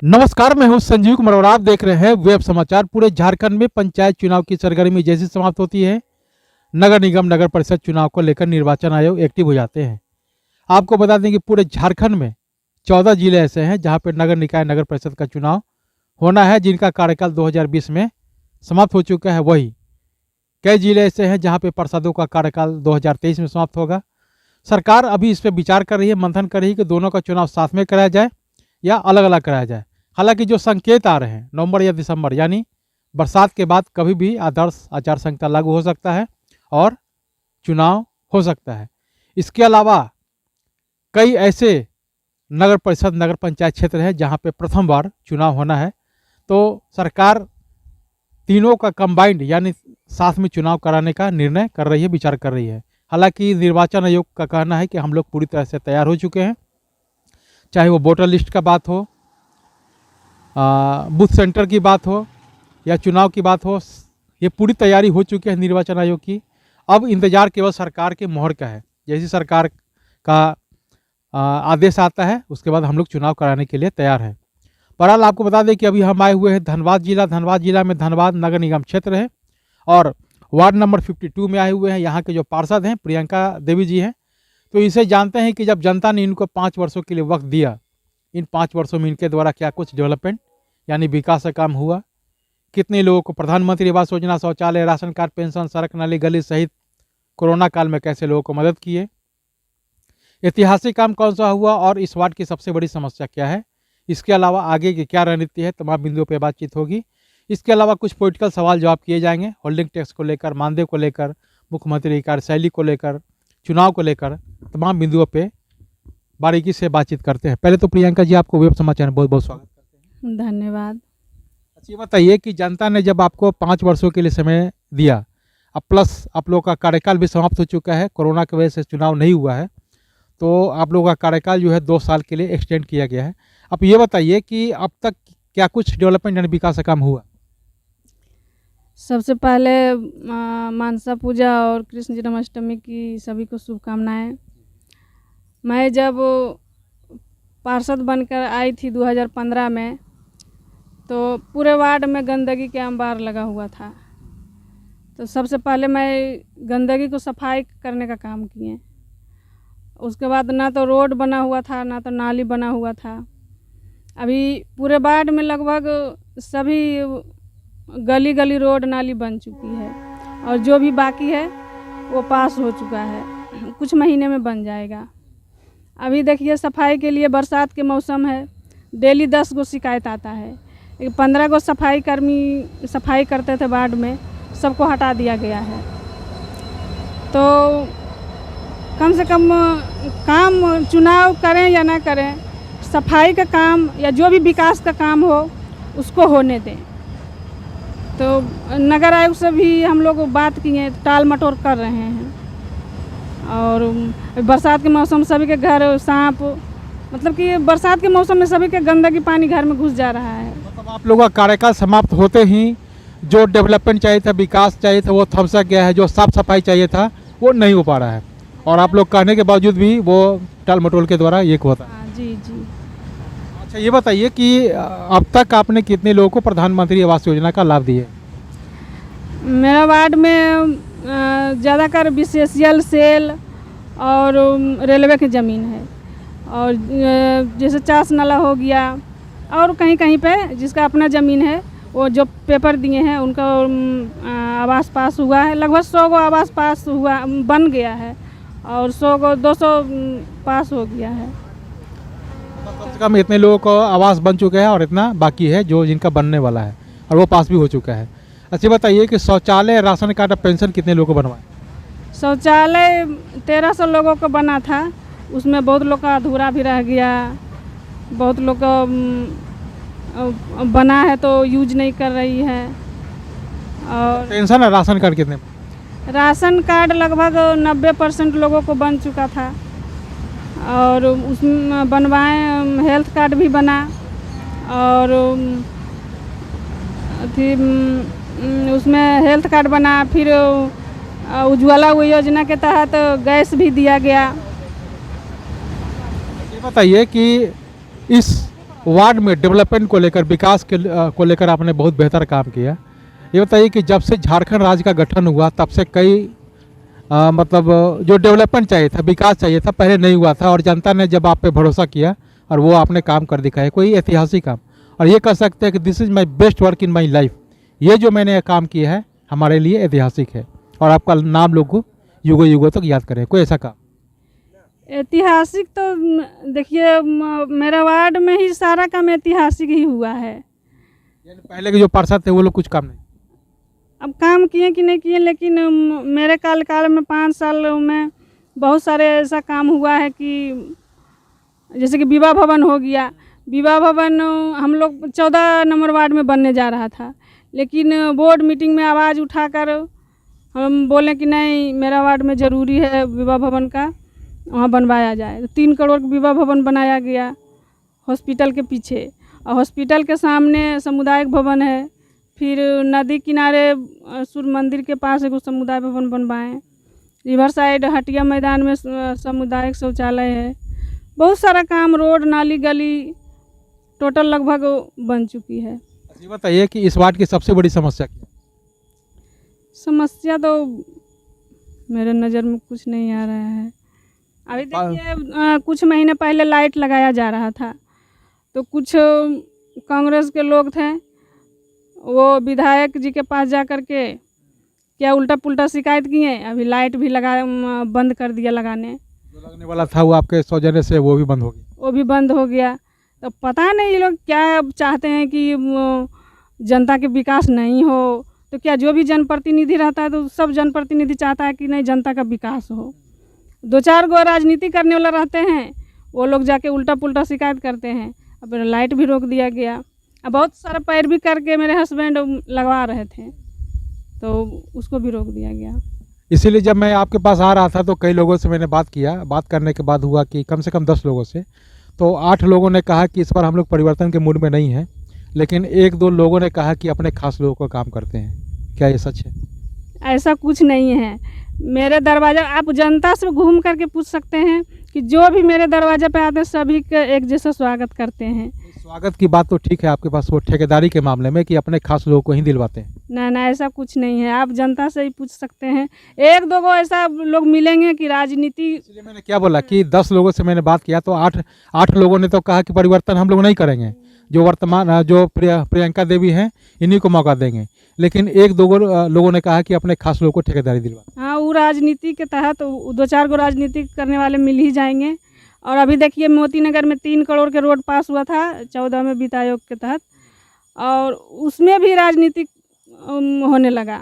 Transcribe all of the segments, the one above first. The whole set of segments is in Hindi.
नमस्कार, मैं हूं संजीव कुमार और आप देख रहे हैं वेब समाचार। पूरे झारखंड में पंचायत चुनाव की सरगर्मी जैसी समाप्त होती है, नगर निगम नगर परिषद चुनाव को लेकर निर्वाचन आयोग एक्टिव हो जाते हैं। आपको बता दें कि पूरे झारखंड में 14 जिले ऐसे हैं जहां पर नगर निकाय नगर परिषद का चुनाव होना है, जिनका कार्यकाल 2020 में समाप्त हो चुका है। वही कई जिले ऐसे हैं जहाँ पे पार्षदों का कार्यकाल 2023 में समाप्त होगा। सरकार अभी इस पर विचार कर रही है, मंथन कर रही है कि दोनों का चुनाव साथ में कराया जाए या अलग अलग कराया जाए। हालांकि जो संकेत आ रहे हैं, नवंबर या दिसंबर यानी बरसात के बाद कभी भी आदर्श आचार संहिता लागू हो सकता है और चुनाव हो सकता है। इसके अलावा कई ऐसे नगर परिषद नगर पंचायत क्षेत्र हैं जहां पे प्रथम बार चुनाव होना है, तो सरकार तीनों का कंबाइंड यानी साथ में चुनाव कराने का निर्णय कर रही है, विचार कर रही है। हालांकि निर्वाचन आयोग का कहना है कि हम लोग पूरी तरह से तैयार हो चुके हैं, चाहे वो वोटर लिस्ट का बात हो, बूथ सेंटर की बात हो या चुनाव की बात हो, ये पूरी तैयारी हो चुकी है निर्वाचन आयोग की। अब इंतजार केवल सरकार के मोहर का है। जैसी सरकार का आदेश आता है उसके बाद हम लोग चुनाव कराने के लिए तैयार हैं। बहरहाल आपको बता दें कि अभी हम आए हुए हैं धनबाद जिला में धनबाद नगर निगम क्षेत्र है और वार्ड नंबर 52 में आए हुए हैं। यहाँ के जो पार्षद हैं प्रियंका देवी जी हैं, तो इसे जानते हैं कि जब जनता ने इनको 5 वर्षों के लिए वक्त दिया, इन 5 वर्षों में इनके द्वारा क्या कुछ डेवलपमेंट यानी विकास का काम हुआ, कितने लोगों को प्रधानमंत्री आवास योजना, शौचालय, राशन कार्ड, पेंशन, सड़क, नाली, गली सहित कोरोना काल में कैसे लोगों को मदद किए, ऐतिहासिक काम कौन सा हुआ और इस वार्ड की सबसे बड़ी समस्या क्या है, इसके अलावा आगे की क्या रणनीति है, तमाम बिंदुओं पर बातचीत होगी। इसके अलावा कुछ पॉलिटिकल सवाल जवाब किए जाएंगे, होल्डिंग टैक्स को लेकर, मानदेय को लेकर, मुख्यमंत्री कार्यशैली को लेकर, चुनाव को लेकर, तमाम बिंदुओं पे बारीकी से बातचीत करते हैं। पहले तो प्रियंका जी आपको वेब समाचार में बहुत बहुत स्वागत करते हैं। धन्यवाद। अच्छा, ये बताइए कि जनता ने जब आपको 5 वर्षों के लिए समय दिया, अब प्लस आप लोगों का कार्यकाल भी समाप्त हो चुका है, कोरोना की वजह से चुनाव नहीं हुआ है, तो आप लोगों का कार्यकाल जो है 2 साल के लिए एक्सटेंड किया गया है। अब ये बताइए कि अब तक क्या कुछ डेवलपमेंट यानी विकास का काम हुआ? सबसे पहले मानसा पूजा और कृष्ण जन्माष्टमी की सभी को शुभकामनाएं। मैं जब पार्षद बनकर आई थी 2015 में, तो पूरे वार्ड में गंदगी के अंबार लगा हुआ था। तो सबसे पहले मैं गंदगी को सफाई करने का काम किए। उसके बाद ना तो रोड बना हुआ था ना तो नाली बना हुआ था। अभी पूरे वार्ड में लगभग सभी गली गली रोड नाली बन चुकी है और जो भी बाकी है वो पास हो चुका है, कुछ महीने में बन जाएगा। अभी देखिए सफाई के लिए बरसात के मौसम है, डेली 10 गो शिकायत आता है। 15 गो सफाई कर्मी सफाई करते थे वार्ड में, सबको हटा दिया गया है। तो कम से कम काम चुनाव करें या ना करें, सफाई का काम या जो भी विकास का काम हो उसको होने दें। तो नगर आयोग से भी हम लोग बात किए, टाल मटोल कर रहे हैं। और बरसात के मौसम सभी के घर सांप, मतलब कि बरसात के मौसम में सभी के गंदगी पानी घर में घुस जा रहा है। मतलब आप लोगों का कार्यकाल समाप्त होते ही जो डेवलपमेंट चाहिए था, विकास चाहिए था, वो थम सा गया है। जो साफ सफाई चाहिए था वो नहीं हो पा रहा है और आप लोग कहने के बावजूद भी वो टाल मटोल के द्वारा ये होता है। जी जी। अच्छा, ये बताइए कि अब तक आपने कितने लोगों को प्रधानमंत्री आवास योजना का लाभ दिए? मेरा वार्ड में ज़्यादातर BCSL सेल और रेलवे की ज़मीन है, और जैसे चास नाला हो गया और कहीं कहीं पे जिसका अपना ज़मीन है वो जो पेपर दिए हैं उनका आवास पास हुआ है। लगभग 100 गो आवास पास हुआ बन गया है और 100 गो 200 पास हो गया है। कम से कम इतने लोगों को आवास बन चुके हैं और इतना बाकी है जो जिनका बनने वाला है और वो पास भी हो चुका है। अच्छा, बताइए कि शौचालय, राशन कार्ड और पेंशन कितने लोगों को बनवाए? शौचालय 1300 लोगों को बना था, उसमें बहुत लोग का अधूरा भी रह गया, बहुत लोग का बना है तो यूज नहीं कर रही है। और पेंशन और राशन कार्ड कितने? राशन कार्ड लगभग 90% लोगों को बन चुका था और उसमें बनवाए। हेल्थ कार्ड भी बना और फिर उसमें हेल्थ कार्ड बना, फिर उज्ज्वला योजना के तहत गैस भी दिया गया। ये बताइए कि इस वार्ड में डेवलपमेंट को लेकर, विकास को लेकर आपने बहुत बेहतर काम किया। ये बताइए कि जब से झारखंड राज्य का गठन हुआ तब से कई मतलब जो डेवलपमेंट चाहिए था, विकास चाहिए था, पहले नहीं हुआ था, और जनता ने जब आप पे भरोसा किया और वो आपने काम कर दिखाया, कोई ऐतिहासिक काम, और ये कह सकते हैं कि this is my best work in my life, ये जो मैंने काम किया है हमारे लिए ऐतिहासिक है, और आपका नाम लोग को युगों युगों तक याद करें। कोई ऐसा काम? ऐतिहासिक तो देखिए मेरा वार्ड में ही सारा काम ऐतिहासिक ही हुआ है। यानी पहले के जो पार्षद थे वो लोग कुछ काम नहीं? अब काम किए कि नहीं किए, लेकिन मेरे कार्यकाल में 5 साल में बहुत सारे ऐसा काम हुआ है कि जैसे कि विवाह भवन हो गया। विवाह भवन हम लोग 14 नंबर वार्ड में बनने जा रहा था, लेकिन बोर्ड मीटिंग में आवाज़ उठाकर हम बोले कि नहीं, मेरा वार्ड में ज़रूरी है विवाह भवन का, वहाँ बनवाया जाए। तो 3 करोड़ का विवाह भवन बनाया गया हॉस्पिटल के पीछे, और हॉस्पिटल के सामने सामुदायिक भवन है। फिर नदी किनारे सूर्य मंदिर के पास एक समुदाय भवन बनवाएं। रिवर साइड हटिया मैदान में सामुदायिक शौचालय है। बहुत सारा काम, रोड नाली गली टोटल लगभग बन चुकी है। ये बताइए कि इस वार्ड की सबसे बड़ी समस्या क्या है? समस्या तो मेरे नज़र में कुछ नहीं आ रहा है। अभी देखिए कुछ महीने पहले लाइट लगाया जा रहा था, तो कुछ कांग्रेस के लोग थे, वो विधायक जी के पास जा कर के क्या उल्टा पुल्टा शिकायत किए, अभी लाइट भी बंद कर दिया लगाने। जो लगने वाला था वो आपके सौजन्य से वो भी बंद हो गया? वो भी बंद हो गया। तो पता नहीं ये लोग क्या चाहते हैं कि जनता के विकास नहीं हो। तो क्या जो भी जनप्रतिनिधि रहता है तो सब जनप्रतिनिधि चाहता है कि नहीं जनता का विकास हो। 2-4 गो राजनीति करने वाला रहते हैं, वो लोग जाके उल्टा पुल्टा शिकायत करते हैं। अब लाइट भी रोक दिया गया। अब बहुत सारा पैरवी करके मेरे हस्बैंड लगवा रहे थे, तो उसको भी रोक दिया गया। इसीलिए जब मैं आपके पास आ रहा था तो कई लोगों से मैंने बात किया। बात करने के बाद हुआ कि कम से कम 10 लोगों से, तो 8 लोगों ने कहा कि इस बार हम लोग परिवर्तन के मूड में नहीं हैं, लेकिन 1-2 लोगों ने कहा कि अपने खास लोगों का काम करते हैं। क्या ये सच है? ऐसा कुछ नहीं है। मेरे दरवाज़ा आप जनता से घूम करके पूछ सकते हैं कि जो भी मेरे दरवाजे पे आते हैं सभी का एक जैसा स्वागत करते हैं। स्वागत की बात तो ठीक है आपके पास, वो ठेकेदारी के मामले में कि अपने खास लोगों को ही दिलवाते हैं। ना ऐसा कुछ नहीं है। आप जनता से ही पूछ सकते हैं। 1-2 गो ऐसा लोग मिलेंगे कि राजनीति। इसलिए मैंने क्या बोला कि 10 लोगों से मैंने बात किया तो 8 लोगों ने तो कहा कि परिवर्तन हम लोग नहीं करेंगे, जो वर्तमान जो प्रियंका देवी हैं इन्हीं को मौका देंगे, लेकिन 1-2 लोगों ने कहा कि अपने खास लोगों को ठेकेदारी दिलवा। हाँ, वो राजनीति के तहत 2-4 गो राजनीति करने वाले मिल ही जाएंगे। और अभी देखिए मोती नगर में 3 करोड़ के रोड पास हुआ था 14 में वित्त आयोग के तहत, और उसमें भी राजनीति होने लगा।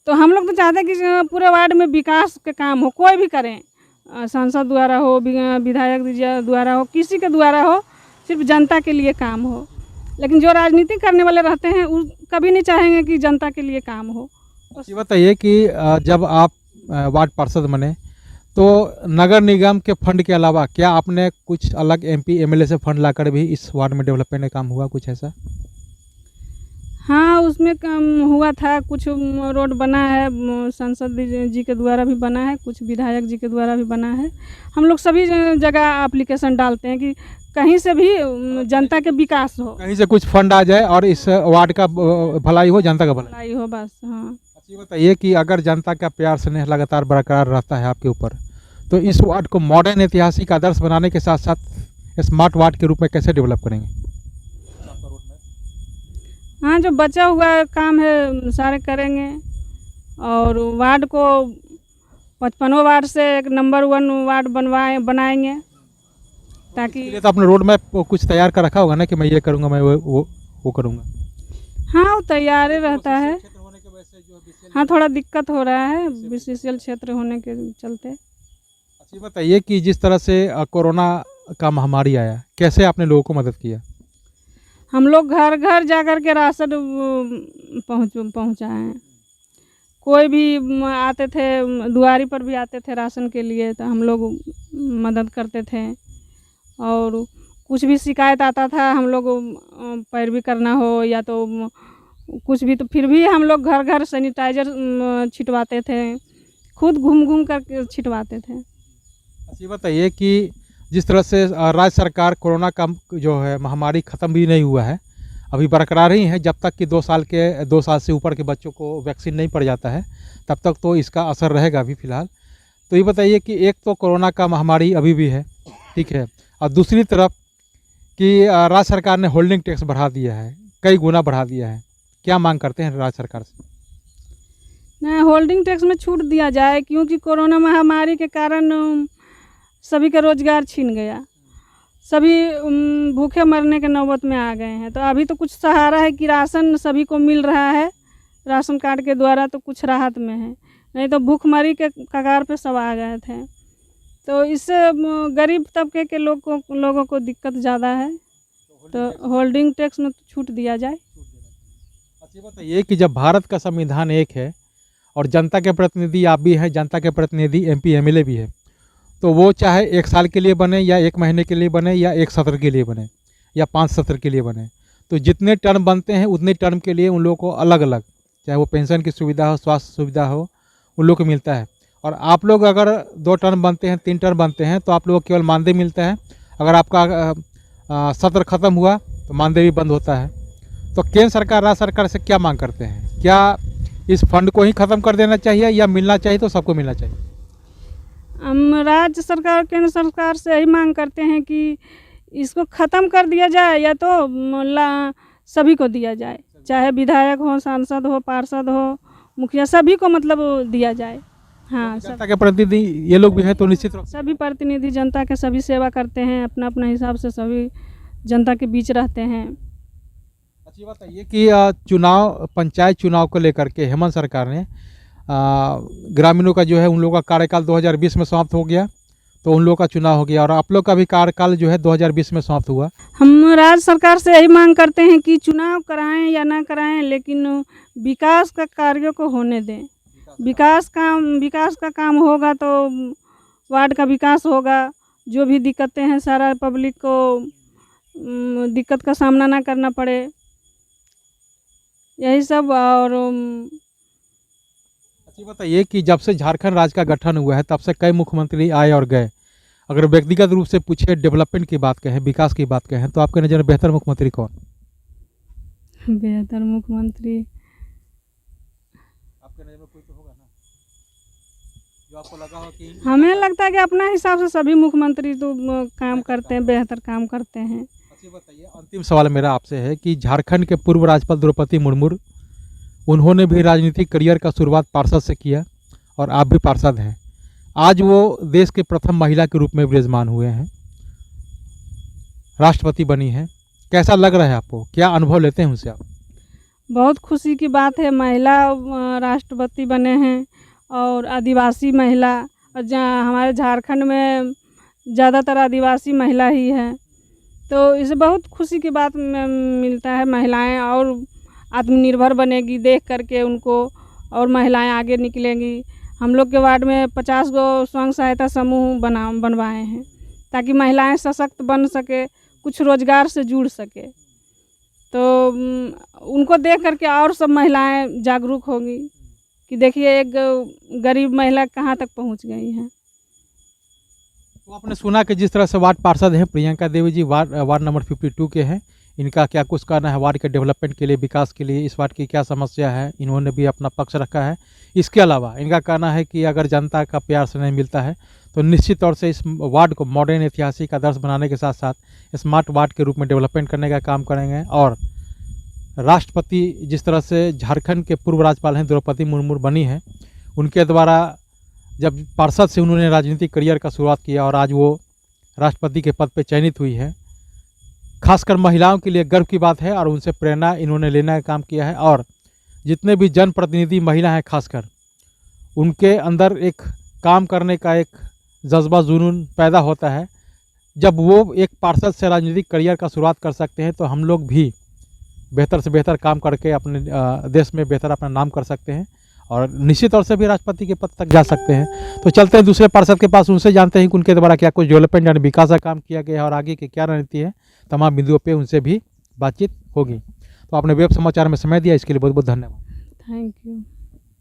तो हम लोग तो चाहते हैं कि पूरे वार्ड में विकास के काम हो, कोई भी करें, सांसद द्वारा हो, विधायक द्वारा हो, किसी के द्वारा हो, सिर्फ जनता के लिए काम हो। लेकिन जो राजनीति करने वाले रहते हैं वो कभी नहीं चाहेंगे कि जनता के लिए काम हो। ये बताइए कि जब आप वार्ड पार्षद बने तो नगर निगम के फंड के अलावा क्या आपने कुछ अलग MP MLA से फंड लाकर भी इस वार्ड में डेवलपमेंट का काम हुआ, कुछ ऐसा? हाँ, उसमें काम हुआ था। कुछ रोड बना है, सांसद जी के द्वारा भी बना है, कुछ विधायक जी के द्वारा भी बना है। हम लोग सभी जगह एप्लीकेशन डालते हैं कि कहीं से भी जनता के विकास हो, कहीं से कुछ फंड आ जाए और इस वार्ड का भलाई हो, जनता का भलाई हो, बस। हाँ, ये बताइए कि अगर जनता का प्यार स्नेह लगातार बरकरार रहता है आपके ऊपर, तो इस वार्ड को मॉडर्न ऐतिहासिक आदर्श बनाने के साथ साथ स्मार्ट वार्ड के रूप में कैसे डेवलप करेंगे? हाँ, जो बचा हुआ काम है सारे करेंगे, और वार्ड को 55 वार्ड से एक नंबर 1 वार्ड बनाएंगे, ताकि तो अपने रोड मैप कुछ तैयार कर रखा होगा ना कि मैं ये करूँगा, मैं वो करूँगा। हाँ, वो तैयार ही रहता है। हाँ, थोड़ा दिक्कत हो रहा है BCCL क्षेत्र होने के चलते। अच्छा, बताइए कि जिस तरह से कोरोना का महामारी आया, कैसे आपने लोगों को मदद किया? हम लोग घर घर जा कर के राशन पहुँचाएँ। कोई भी आते थे, दुआरी पर भी आते थे राशन के लिए, तो हम लोग मदद करते थे। और कुछ भी शिकायत आता था, हम लोग पैरवी करना हो या तो कुछ भी, तो फिर भी हम लोग घर घर सैनिटाइजर छिटवाते थे, खुद घूम घूम कर छिटवाते थे। अच्छा, बताइए कि जिस तरह से राज्य सरकार कोरोना का जो है महामारी ख़त्म भी नहीं हुआ है, अभी बरकरार ही है। जब तक कि 2 साल से ऊपर के बच्चों को वैक्सीन नहीं पड़ जाता है तब तक तो इसका असर रहेगा अभी फ़िलहाल। तो ये बताइए कि एक तो कोरोना का महामारी अभी भी है, ठीक है, और दूसरी तरफ कि राज्य सरकार ने होल्डिंग टैक्स बढ़ा दिया है, कई गुना बढ़ा दिया है। क्या मांग करते हैं राज्य सरकार से? नहीं, होल्डिंग टैक्स में छूट दिया जाए, क्योंकि कोरोना महामारी के कारण सभी का रोजगार छीन गया, सभी भूखे मरने के नौबत में आ गए हैं। तो अभी तो कुछ सहारा है कि राशन सभी को मिल रहा है, राशन कार्ड के द्वारा तो कुछ राहत में है, नहीं तो भूखमरी के कगार पे सब आ गए थे। तो इससे गरीब तबके के लोगों को दिक्कत ज़्यादा है, तो होल्डिंग टैक्स में छूट दिया जाए। अच्छा, बताइए कि जब भारत का संविधान एक है और जनता के प्रतिनिधि आप भी हैं, जनता के प्रतिनिधि MP MLA भी है, तो वो चाहे 1 साल के लिए बने या 1 महीने के लिए बने या 1 सत्र के लिए बने या 5 सत्र के लिए बने, तो जितने टर्म बनते हैं उतने टर्म के लिए उन लोगों को अलग अलग, चाहे वो पेंशन की सुविधा हो, स्वास्थ्य सुविधा हो, उन लोग को मिलता है। और आप लोग अगर 2 टर्म बनते हैं, 3 टर्म बनते हैं, तो आप लोगों को केवल मानदेय मिलता है। अगर आपका सत्र खत्म हुआ तो मानदेय भी बंद होता है। तो केंद्र सरकार राज्य सरकार से क्या मांग करते हैं? क्या इस फंड को ही ख़त्म कर देना चाहिए या मिलना चाहिए तो सबको मिलना चाहिए? हम राज्य सरकार केंद्र सरकार से यही मांग करते हैं कि इसको ख़त्म कर दिया जाए, या तो सभी को दिया जाए, चाहे विधायक हो, सांसद हो, पार्षद हो, मुखिया, सभी को मतलब दिया जाए। हाँ, जनता के प्रतिनिधि ये लोग भी हैं तो निश्चित रूप से सभी प्रतिनिधि जनता के सभी सेवा करते हैं, अपना अपना हिसाब से सभी जनता के बीच रहते हैं। अच्छी बात है ये कि पंचायत चुनाव को लेकर के हेमंत सरकार ने ग्रामीणों का जो है उन लोगों का कार्यकाल 2020 में समाप्त हो गया, तो उन लोगों का चुनाव हो गया और आप लोग का भी कार्यकाल जो है 2020 में समाप्त हुआ। हम राज्य सरकार से यही मांग करते हैं कि चुनाव कराएं या ना कराएं, लेकिन विकास का कार्यों को होने दें। विकास का काम होगा तो वार्ड का विकास होगा। जो भी दिक्कतें हैं सारा पब्लिक को दिक्कत का सामना ना करना पड़े, यही सब। और अच्छी बताइए कि जब से झारखंड राज्य का गठन हुआ है तब से कई मुख्यमंत्री आए और गए। अगर व्यक्तिगत रूप से पूछे, डेवलपमेंट की बात कहें, विकास की बात कहें, तो आपके नज़र में बेहतर मुख्यमंत्री कौन? बेहतर मुख्यमंत्री आपके नज़र में कोई तो होगा ना, जो आपको लगा हो कि हमें लगता है कि अपना हिसाब से सभी मुख्यमंत्री तो काम करते हैं, बेहतर काम करते हैं। अच्छी बताइए, अंतिम सवाल मेरा आपसे है कि झारखंड के पूर्व राज्यपाल द्रौपदी मुर्मू, उन्होंने भी राजनीतिक करियर का शुरुआत पार्षद से किया और आप भी पार्षद हैं। आज वो देश के प्रथम महिला के रूप में विराजमान हुए हैं, राष्ट्रपति बनी हैं। कैसा लग रहा है आपको? क्या अनुभव लेते हैं उनसे आप? बहुत खुशी की बात है, महिला राष्ट्रपति बने हैं और आदिवासी महिला, और जहाँ हमारे झारखंड में ज़्यादातर आदिवासी महिला ही है, तो इसे बहुत खुशी की बात मिलता है। महिलाएं और आत्मनिर्भर बनेगी देख करके उनको, और महिलाएं आगे निकलेंगी। हम लोग के वार्ड में 50 गो स्वयं सहायता समूह बनवाए हैं ताकि महिलाएं सशक्त बन सके, कुछ रोजगार से जुड़ सके। तो उनको देख करके और सब महिलाएं जागरूक होंगी कि देखिए एक गरीब महिला कहाँ तक पहुंच गई है। तो आपने सुना कि जिस तरह से वार्ड पार्षद हैं प्रियंका देवी जी, वार्ड नंबर 52 के हैं, इनका क्या कुछ कहना है वार्ड के डेवलपमेंट के लिए, विकास के लिए, इस वार्ड की क्या समस्या है, इन्होंने भी अपना पक्ष रखा है। इसके अलावा इनका कहना है कि अगर जनता का प्यार से नहीं मिलता है तो निश्चित तौर से इस वार्ड को मॉडर्न ऐतिहासिक आदर्श बनाने के साथ साथ स्मार्ट वार्ड के रूप में डेवलपमेंट करने का काम करेंगे। और राष्ट्रपति जिस तरह से झारखंड के पूर्व राज्यपाल हैं द्रौपदी मुर्मू बनी हैं, उनके द्वारा जब पार्षद से उन्होंने राजनीतिक करियर का शुरुआत किया और आज वो राष्ट्रपति के पद पर चयनित हुई है, खासकर महिलाओं के लिए गर्व की बात है और उनसे प्रेरणा इन्होंने लेने का काम किया है। और जितने भी जनप्रतिनिधि महिला हैं खासकर, उनके अंदर एक काम करने का एक जज्बा जुनून पैदा होता है। जब वो एक पार्षद से राजनीतिक करियर का शुरुआत कर सकते हैं तो हम लोग भी बेहतर से बेहतर काम करके अपने देश में बेहतर अपना नाम कर सकते हैं और निश्चित तौर से भी राष्ट्रपति के पद तक जा सकते हैं। तो चलते हैं दूसरे पार्षद के पास, उनसे जानते हैं कि उनके द्वारा क्या कुछ डेवलपमेंट यानी विकास का काम किया गया है और आगे की क्या रणनीति है। तमाम बिंदुओं पे उनसे भी बातचीत होगी। तो आपने वेब समाचार में समय दिया, इसके लिए बहुत बहुत धन्यवाद। Thank you.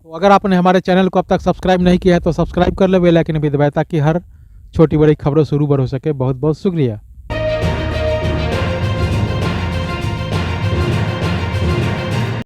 तो अगर आपने हमारे चैनल को अब तक सब्सक्राइब नहीं किया है तो सब्सक्राइब कर ले, बेल आइकन भी दबाएं ताकि हर छोटी बड़ी खबरों से रूबरू हो सके। बहुत बहुत शुक्रिया।